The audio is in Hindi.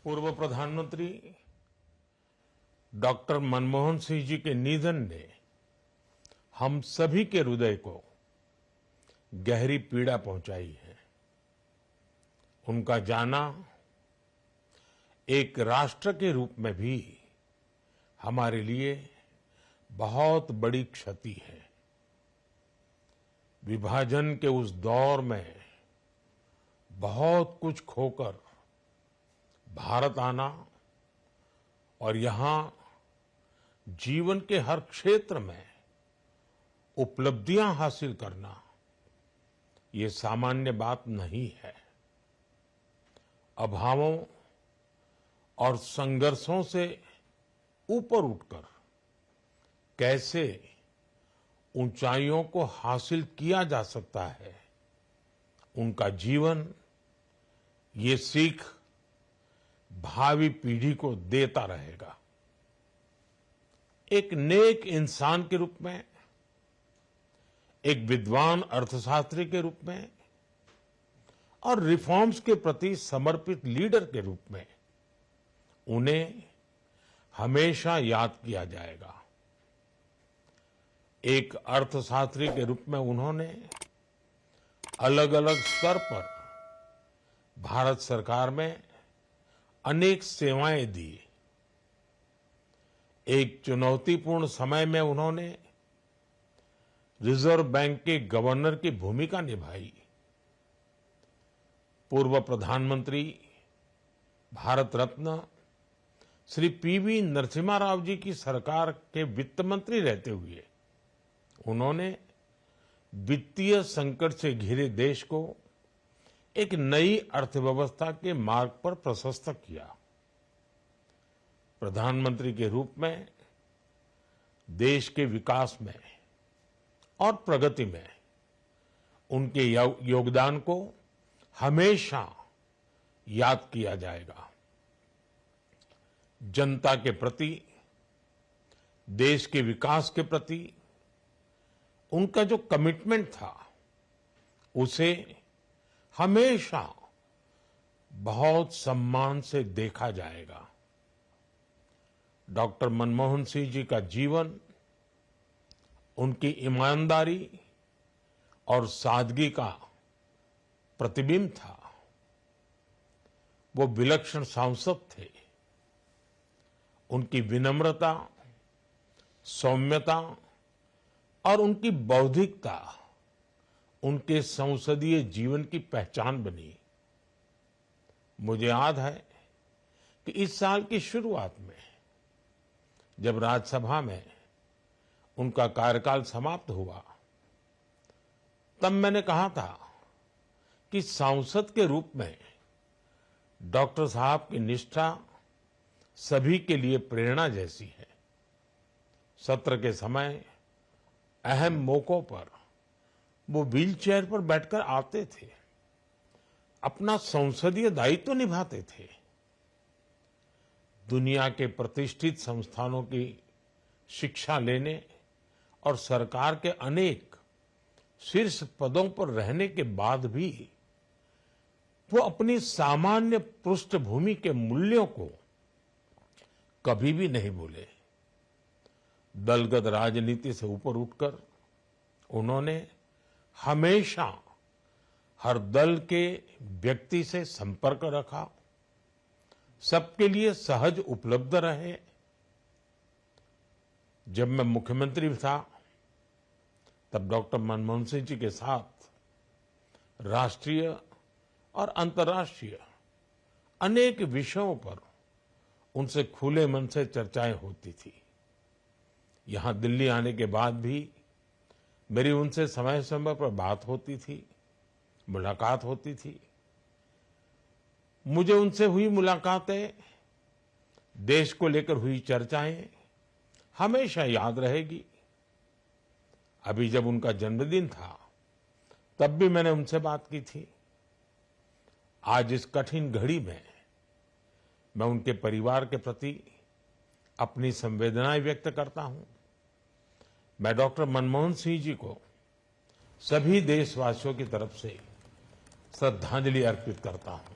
पूर्व प्रधानमंत्री डॉक्टर मनमोहन सिंह जी के निधन ने हम सभी के हृदय को गहरी पीड़ा पहुंचाई है। उनका जाना एक राष्ट्र के रूप में भी हमारे लिए बहुत बड़ी क्षति है। विभाजन के उस दौर में बहुत कुछ खोकर भारत आना और यहां जीवन के हर क्षेत्र में उपलब्धियां हासिल करना ये सामान्य बात नहीं है। अभावों और संघर्षों से ऊपर उठकर कैसे ऊंचाइयों को हासिल किया जा सकता है, उनका जीवन ये सीख भावी पीढ़ी को देता रहेगा। एक नेक इंसान के रूप में, एक विद्वान अर्थशास्त्री के रूप में और रिफॉर्म्स के प्रति समर्पित लीडर के रूप में उन्हें हमेशा याद किया जाएगा। एक अर्थशास्त्री के रूप में उन्होंने अलग अलग स्तर पर भारत सरकार में अनेक सेवाएं दी। एक चुनौतीपूर्ण समय में उन्होंने रिजर्व बैंक के गवर्नर की भूमिका निभाई। पूर्व प्रधानमंत्री भारत रत्न श्री पीवी नरसिम्हा राव जी की सरकार के वित्त मंत्री रहते हुए उन्होंने वित्तीय संकट से घिरे देश को एक नई अर्थव्यवस्था के मार्ग पर प्रशस्त किया। प्रधानमंत्री के रूप में देश के विकास में और प्रगति में उनके योगदान को हमेशा याद किया जाएगा। जनता के प्रति, देश के विकास के प्रति उनका जो कमिटमेंट था उसे हमेशा बहुत सम्मान से देखा जाएगा। डॉक्टर मनमोहन सिंह जी का जीवन उनकी ईमानदारी और सादगी का प्रतिबिंब था। वो विलक्षण सांसद थे। उनकी विनम्रता, सौम्यता और उनकी बौद्धिकता उनके संसदीय जीवन की पहचान बनी। मुझे याद है कि इस साल की शुरुआत में जब राज्यसभा में उनका कार्यकाल समाप्त हुआ, तब मैंने कहा था कि सांसद के रूप में डॉक्टर साहब की निष्ठा सभी के लिए प्रेरणा जैसी है। सत्र के समय अहम मौकों पर वो व्हीलचेयर पर बैठकर आते थे, अपना संसदीय दायित्व निभाते थे। दुनिया के प्रतिष्ठित संस्थानों की शिक्षा लेने और सरकार के अनेक शीर्ष पदों पर रहने के बाद भी वो अपनी सामान्य पृष्ठभूमि के मूल्यों को कभी भी नहीं भूले। दलगत राजनीति से ऊपर उठकर उन्होंने हमेशा हर दल के व्यक्ति से संपर्क रखा, सबके लिए सहज उपलब्ध रहे। जब मैं मुख्यमंत्री था तब डॉक्टर मनमोहन सिंह जी के साथ राष्ट्रीय और अंतर्राष्ट्रीय अनेक विषयों पर उनसे खुले मन से चर्चाएं होती थी। यहां दिल्ली आने के बाद भी मेरी उनसे समय समय पर बात होती थी, मुलाकात होती थी। मुझे उनसे हुई मुलाकातें, देश को लेकर हुई चर्चाएं हमेशा याद रहेगी। अभी जब उनका जन्मदिन था तब भी मैंने उनसे बात की थी। आज इस कठिन घड़ी में मैं उनके परिवार के प्रति अपनी संवेदनाएं व्यक्त करता हूं। मैं डॉक्टर मनमोहन सिंह जी को सभी देशवासियों की तरफ से श्रद्धांजलि अर्पित करता हूं।